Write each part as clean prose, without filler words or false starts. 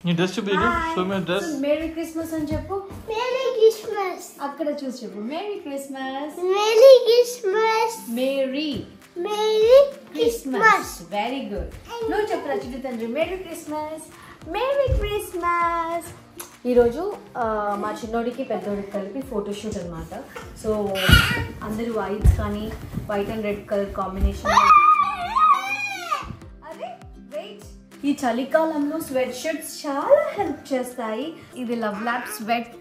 నీ డ్రెస్ చూపించు. Show me dress. Merry Christmas అని చెప్పు. Merry Christmas. అక్కడ చూసి చెప్పు. Merry Christmas. Merry Christmas. Merry merry Christmas. Very good. నువ్వు చెప్పు రచిత తండ్రి. Merry Christmas. Merry Christmas. ఈరోజు మా చిన్నోడికి పెద్దోడికి కలిపి ఫోటోషూట్ అనమాట. సో అందరూ white and red colour combination. అదే వెయిట్, ఈ చలికాలంలో స్వెట్ షర్ట్స్ చాలా హెల్ప్ చేస్తాయి. ఇది లవ్ ల్యాబ్ స్వెట్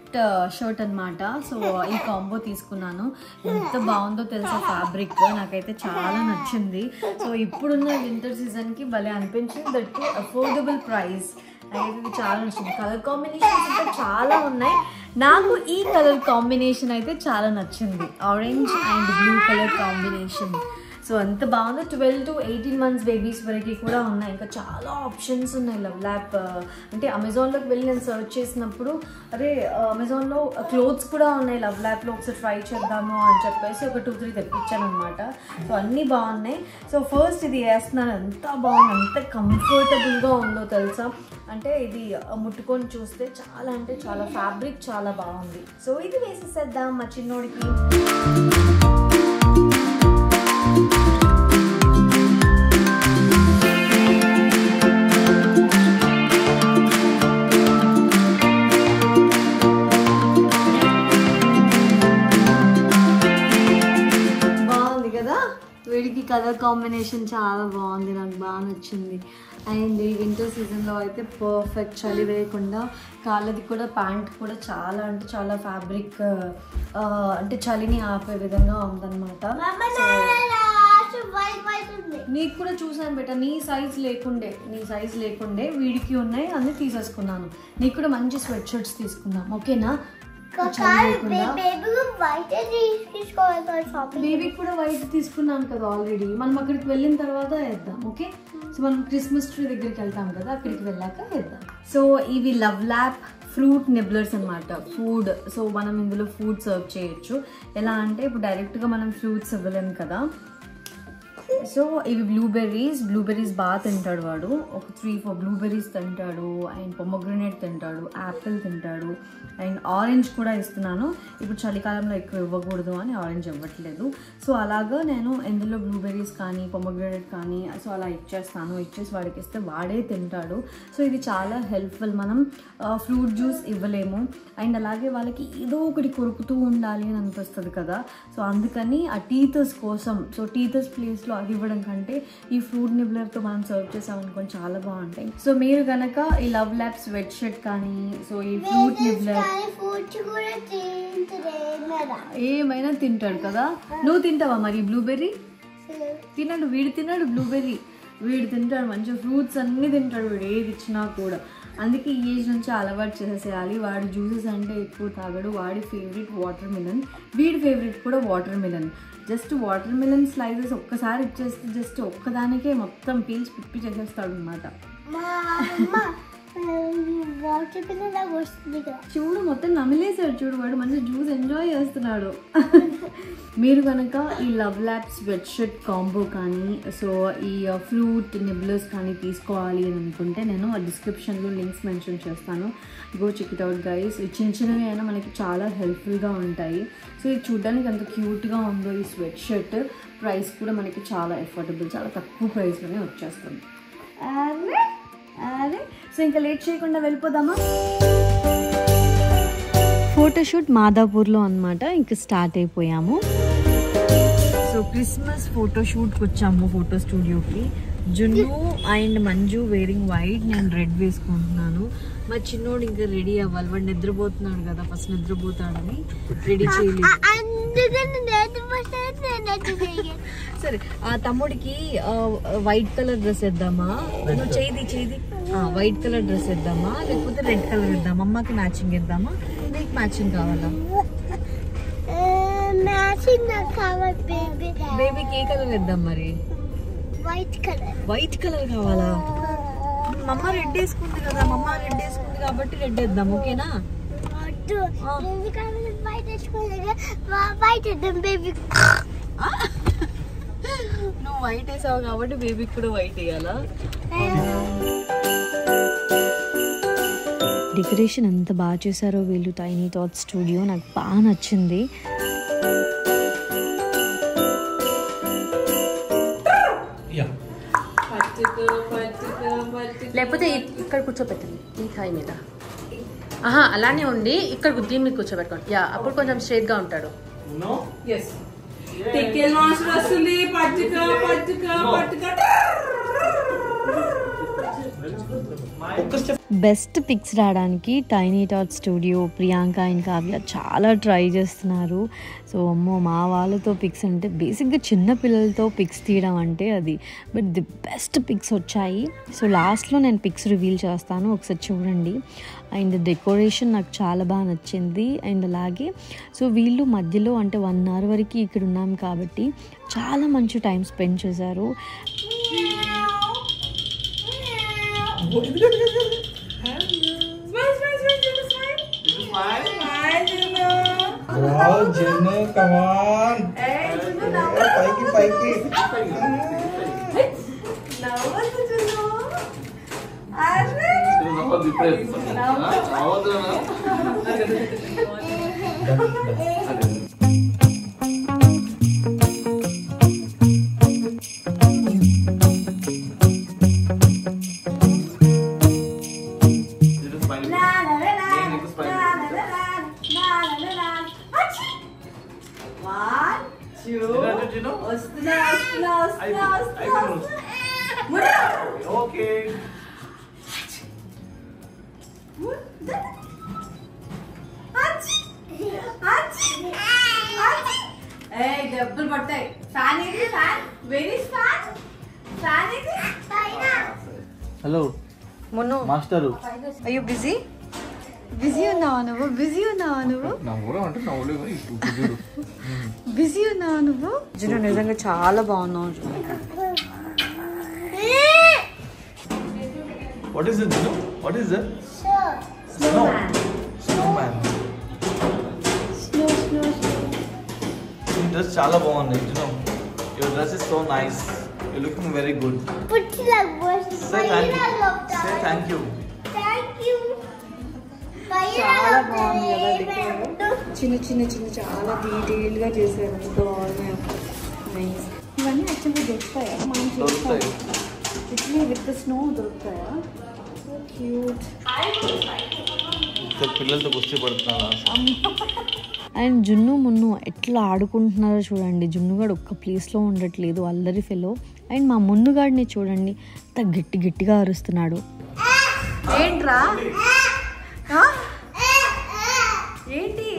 షర్ట్ అనమాట. సో ఈ కాంబో తీసుకున్నాను. ఎంత బాగుందో తెలుసా ఫ్యాబ్రిక్, నాకైతే చాలా నచ్చింది. సో ఇప్పుడున్న వింటర్ సీజన్కి భలే అనిపించింది. That affordable price. నాకైతే ఇది చాలా నచ్చింది. కలర్ కాంబినేషన్స్ ఇంకా చాలా ఉన్నాయి. నాకు ఈ కలర్ కాంబినేషన్ అయితే చాలా నచ్చింది. Orange and blue colour combination. So అంత బాగుంది. 12 to 18 months బేబీస్ వరకు కూడా ఉన్నాయి. ఇంకా చాలా ఆప్షన్స్ ఉన్నాయి లవ్ ల్యాబ్. అంటే అమెజాన్లోకి వెళ్ళి నేను సర్చ్ చేసినప్పుడు అరే అమెజాన్లో క్లోత్స్ కూడా ఉన్నాయి లవ్ ల్యాబ్లో, ఒకసారి ట్రై చేద్దాము అని చెప్పేసి ఒక 2-3 తెప్పించాను అనమాట. సో అన్నీ బాగున్నాయి. సో ఫస్ట్ ఇది వేస్తున్నాను. ఎంత బాగుంది, ఎంత కంఫర్టబుల్గా ఉందో తెలుసా. అంటే ఇది ముట్టుకొని చూస్తే చాలా అంటే చాలా ఫ్యాబ్రిక్ చాలా బాగుంది. సో ఇది వేసేసేద్దాం మా చిన్నోడికి. బాగుంది కదా, వీడికి కలర్ కాంబినేషన్ చాలా బాగుంది, నాకు బాగా నచ్చింది. అండ్ ఈ వింటర్ సీజన్లో అయితే పర్ఫెక్ట్, చలి వేయకుండా. కాళ్ళది కూడా ప్యాంట్ కూడా చాలా అంటే చాలా ఫ్యాబ్రిక్, అంటే చలిని ఆపే విధంగా ఉందన్నమాట. నీకు కూడా చూసాను బేట, నీ సైజ్ లేకుండే వీడికి ఉన్నాయి అన్నీ తీసేసుకున్నాను. నీకు కూడా మంచి స్వెట్ షర్ట్స్ తీసుకున్నాం, ఓకేనా? బేబీకి కూడా వైట్ తీసుకున్నాను కదా ఆల్రెడీ. మనం అక్కడికి వెళ్ళిన తర్వాత వేద్దాం, ఓకే? సో మనం క్రిస్మస్ ట్రీ దగ్గరికి వెళ్తాం కదా, అక్కడికి వెళ్ళాక వేద్దాం. సో ఇవి లవ్ ల్యాబ్ ఫ్రూట్ నిబ్లర్స్ అనమాట. ఫుడ్, సో మనం ఇందులో ఫుడ్ సర్వ్ చేయొచ్చు. ఎలా అంటే ఇప్పుడు డైరెక్ట్గా మనం ఫ్రూట్స్ ఇవ్వలేము కదా. సో ఇవి బ్లూబెర్రీస్ బాగా తింటాడు వాడు. ఒక 3-4 బ్లూబెర్రీస్ తింటాడు. అండ్ పొమోగ్రనేట్ తింటాడు, యాపిల్ తింటాడు. అండ్ ఆరెంజ్ కూడా ఇస్తున్నాను. ఇప్పుడు చలికాలంలో ఎక్కువ ఇవ్వకూడదు అని ఆరెంజ్ ఇవ్వట్లేదు. సో అలాగా నేను ఎందులో బ్లూబెర్రీస్ కానీ పొమోగ్రనేట్ కానీ సో అలా ఇచ్చేసి వాడికి ఇస్తే వాడే తింటాడు. సో ఇది చాలా హెల్ప్ఫుల్. మనం ఫ్రూట్ జ్యూస్ ఇవ్వలేము. అండ్ అలాగే వాళ్ళకి ఏదో ఒకటి కొరుకుతూ ఉండాలి అని అనిపిస్తుంది కదా. సో అందుకని ఆ టీథర్స్ కోసం, సో టీథర్స్ ప్లేస్లో అది ఇవ్వడం కంటే ఈ ఫ్రూట్ నిబ్లర్తో మనం సర్వ్ చేసామనుకోండి చాలా బాగుంటాయి. సో మీరు కనుక ఈ లవ్ ల్యాబ్ స్వెట్ షర్ట్ కానీ సో ఈ ఫ్రూట్ నిబ్లర్ ఏమైనా తింటాడు కదా. నువ్వు తింటావా మరి బ్లూబెర్రీ? తిన్నాడు వీడు, బ్లూబెర్రీ వీడు తింటాడు. మంచిగా ఫ్రూట్స్ అన్నీ తింటాడు వీడు, ఏది ఇచ్చినా కూడా. అందుకే ఈ ఏజ్ నుంచి అలవాటు చేసేయాలి. వాడు జ్యూసెస్ అంటే ఎక్కువ తాగడు. వాడి ఫేవరెట్ వాటర్ మిలన్, వీడి ఫేవరెట్ కూడా water melon. Just water melon slices ఒక్కసారి ఇచ్చేస్తే జస్ట్ ఒక్కదానికే మొత్తం పీల్చి పిప్పి చేసేస్తాడు అనమాట. చూడు మొత్తం నమిలేసాడు చూడు, వాడు మంచి జ్యూస్ ఎంజాయ్ చేస్తున్నాడు. మీరు కనుక ఈ Love Lab sweatshirt combo కానీ సో ఈ ఫ్రూట్ నిబ్లర్స్ కానీ తీసుకోవాలి అని అనుకుంటే నేను డిస్క్రిప్షన్లో లింక్స్ మెన్షన్ చేస్తాను. Go check it out guys. చిన్నవి అయినా మనకి చాలా హెల్ప్ఫుల్గా ఉంటాయి. సో ఇది చూడడానికి ఎంత క్యూట్గా ఉందో ఈ స్వెట్ షర్ట్. ప్రైస్ కూడా మనకి చాలా అఫోర్డబుల్, చాలా తక్కువ ప్రైస్లోనే వచ్చేస్తుంది. అరే సో ఇంకా లేట్ చేయకుండా వెళ్ళిపోదామా? ఫోటోషూట్ మాదాపూర్లో అనమాట. ఇంకా స్టార్ట్ అయిపోయాము. సో క్రిస్మస్ ఫోటోషూట్కి వచ్చాము ఫోటో స్టూడియోకి. జున్ను అండ్ మంజు వేరింగ్ వైట్, నేను రెడ్ వేసుకుంటున్నాను. మా చిన్నోడు ఇంకా రెడీ అవ్వాలి, వాడు నిద్రపోతున్నాడు కదా, ఫస్ట్ నిద్రపోతాడని రెడీ చేయలేదు. సరే ఆ తమ్ముడికి వైట్ కలర్ డ్రెస్ వేద్దామా? నువ్వు చేది వైట్ కలర్ డ్రెస్ వేద్దామా లేకపోతే రెడ్ కలర్ వేద్దామా? అమ్మకి మ్యాచింగ్ వేద్దామా? నీకు మ్యాచింగ్ కావాలా? బేబీకి ఏ కలర్ వేద్దాం మరి? వైట్ కలర్ కావాలా? మమ్మ రెడ్ వేసుకుంది కదా, కాబట్టి రెడ్ వేద్దాం, ఓకేనా? నువ్వు వైట్ వేసావు కాబట్టి బేబీకి కూడా వైట్ వేయాలా? డెకరేషన్ ఎంత బాగా చేశారో వీళ్ళు టైనీ థాట్స్ స్టూడియో, నాకు బాగా నచ్చింది. లేకపోతే ఇక్కడ కూర్చోబెట్టండి ఈ థాయి మీద. అలానే ఉండి ఇక్కడ దీని మీద కూర్చోబెట్టుకోండి. యా, అప్పుడు కొంచెం స్ట్రైట్ గా ఉంటాడు. బెస్ట్ పిక్స్ రావడానికి tiny thought studio, Priyanka and Kavya చాలా ట్రై చేస్తున్నారు. సో అమ్మో, మా వాళ్ళతో పిక్స్ అంటే బేసిక్గా చిన్న పిల్లలతో పిక్స్ తీయడం అంటే అది, బట్ ది బెస్ట్ పిక్స్ వచ్చాయి. సో లాస్ట్లో నేను పిక్స్ రివీల్ చేస్తాను, ఒకసారి చూడండి. అండ్ డెకరేషన్ నాకు చాలా బాగా నచ్చింది. అండ్ అలాగే సో వీళ్ళు మధ్యలో అంటే 1 hour వరకు ఇక్కడ ఉన్నాం కాబట్టి చాలా మంచి టైం స్పెండ్ చేశారు. డబ్బులు పడతాయి. ఫ్యాన్ ఇది, ఫ్యాన్ వెరీ ఫ్యాన్, ఫ్యాన్ ఇది. హలో మొన్ను మాస్టరు, అయ్యో బిజీ ఉన్నావా నువ్వు? బిజీ ఉన్నావా నువ్వు? బిజీ ఉన్నావా నువ్వు? జును నిజంగా చాలా బాగున్నావు. What is it, Jinu? What is it? Snowman. Snowman. Snow. Your dress chala bagundi, Jinu. Your dress is so nice. You're looking very good. Say thank you. Say thank you. చాలా బాగుంది కదా decor. చిన్న చాలా detail గా చేశారు. బాగున్నాయి. Nice. ఇవన్నీ యాక్చువల్గా దొరుకుతాయా? మనం దొరుకుతాయి. ఇట్లీ విత్ స్నో దొరుకుతాయా? So cute. పిల్లలతో కుస్తీ పడుతున్నా. అండ్ జున్ను మున్ను ఎట్లా ఆడుకుంటున్నారో చూడండి. జున్నుగాడు ఒక్క ప్లేస్లో ఉండట్లేదు, అల్లరి ఫెలో. అండ్ మా మున్నుగాడిని చూడండి, అంత గట్టిగా అరుస్తున్నాడు. ఏంట్రా? ఏంటి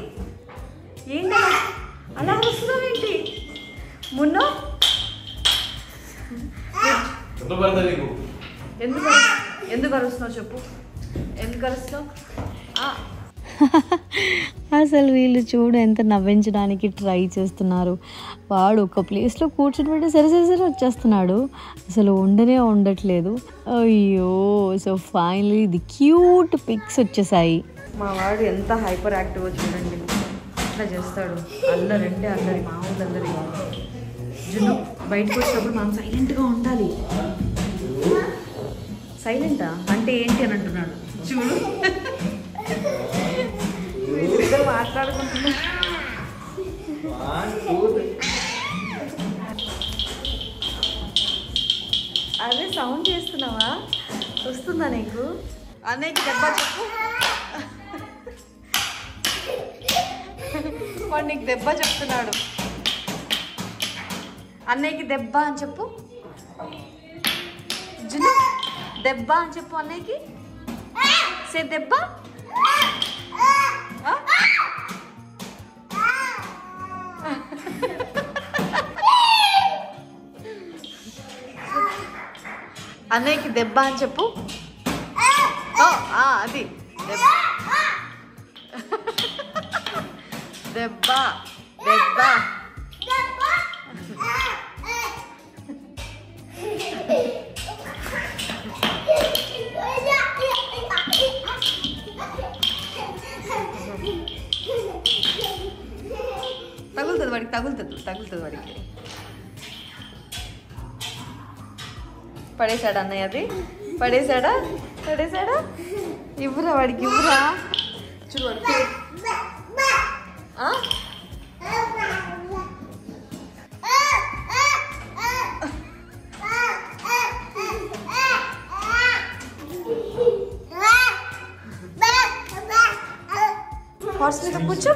అలా అరుస్తున్నావు ఏంటి మున్ను? ఎందుకు అరుస్తున్నావు చెప్పు? ఎందుకు అరుస్తున్నావు? అసలు వీళ్ళు చూడు ఎంత నవ్వించడానికి ట్రై చేస్తున్నారు. వాడు ఒక ప్లేస్లో కూర్చుని పెట్టి సరే వచ్చేస్తున్నాడు, అసలు ఉండట్లేదు. అయ్యో. So finally the cute pics వచ్చేసాయి. మా వాడు ఎంత హైపర్ యాక్టివ్ చూడండి, ఇట్లా చేస్తాడు. అల్లరి మామూలు అల్లరి. జున్ను బయటకు వచ్చినప్పుడు మనం సైలెంట్గా ఉండాలి. సైలెంటా అంటే ఏంటి అని అంటున్నాడు చూడు. ఇద్దరు మాట్లాడుకుంటున్నా. అదే సౌండ్ చేస్తున్నావా? వస్తుందా నీకు? అన్నయ్యకి దెబ్బ చెప్పు. వాడు నీకు దెబ్బ చెప్తున్నాడు. అన్నయ్యకి దెబ్బ అని చెప్పు. జున్ను దెబ్బ అని చెప్పు అన్నయ్యకి. సే దెబ్బ. అన్నయ్యకి దెబ్బ అని చెప్పు. అది దెబ్బ. తగులుతుంది వాడికి. పడేశాడా అన్నయ్య? అది పడేశాడా? ఇవ్వరా వాడికి ఇవ్వరా. చూడు హార్స్ మీద కూర్చో.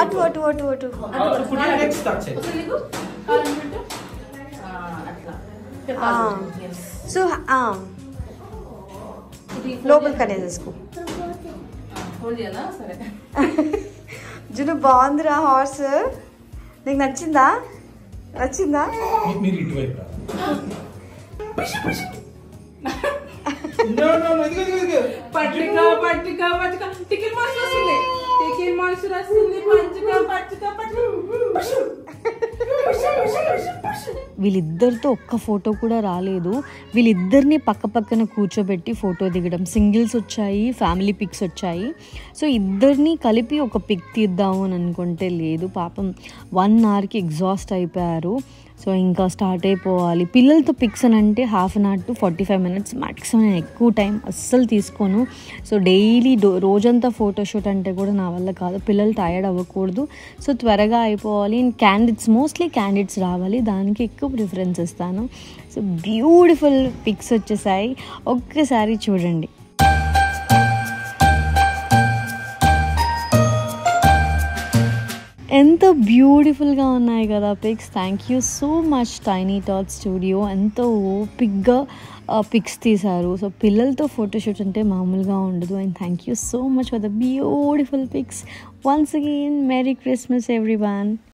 అటు అటు అటు అటు. సో లోపలికి అనేసేసుకో. జును బాగుందిరా హార్స్. నీకు నచ్చిందా? నచ్చిందా? వీళ్ళిద్దరితో ఒక్క ఫోటో కూడా రాలేదు. వీళ్ళిద్దరిని పక్క పక్కన కూర్చోబెట్టి ఫోటో దిగడం, సింగిల్స్ వచ్చాయి, ఫ్యామిలీ పిక్స్ వచ్చాయి. సో ఇద్దరిని కలిపి ఒక పిక్ తీద్దాము అని అనుకుంటే లేదు, పాపం 1 hourకి ఎగ్జాస్ట్ అయిపోయారు. సో ఇంకా స్టార్ట్ అయిపోవాలి. పిల్లలతో పిక్స్ అని అంటే 1/2 hour to 45 minutes మ్యాక్సిమం. నేను ఎక్కువ టైం అస్సలు తీసుకోను. సో డైలీ రోజంతా ఫోటోషూట్ అంటే కూడా నా వల్ల కాదు. పిల్లలు టైర్డ్ అవ్వకూడదు. సో త్వరగా అయిపోవాలి. క్యాండిడేట్స్ మోస్ట్లీ క్యాండిడేట్స్ రావాలి, దానికి ఎక్కువ ప్రిఫరెన్స్ ఇస్తాను. సో బ్యూటిఫుల్ పిక్స్ వచ్చేసాయి, ఒక్కసారి చూడండి. ఎంత బ్యూటిఫుల్గా ఉన్నాయి కదా pics. Thank you so much Tiny Tot Studio. ఎంతో ఓపిక్గా పిక్స్ తీశారు. సో పిల్లలతో ఫోటోషూట్ అంటే మామూలుగా ఉండదు. And thank you so much for the beautiful pics. Once again merry Christmas everyone.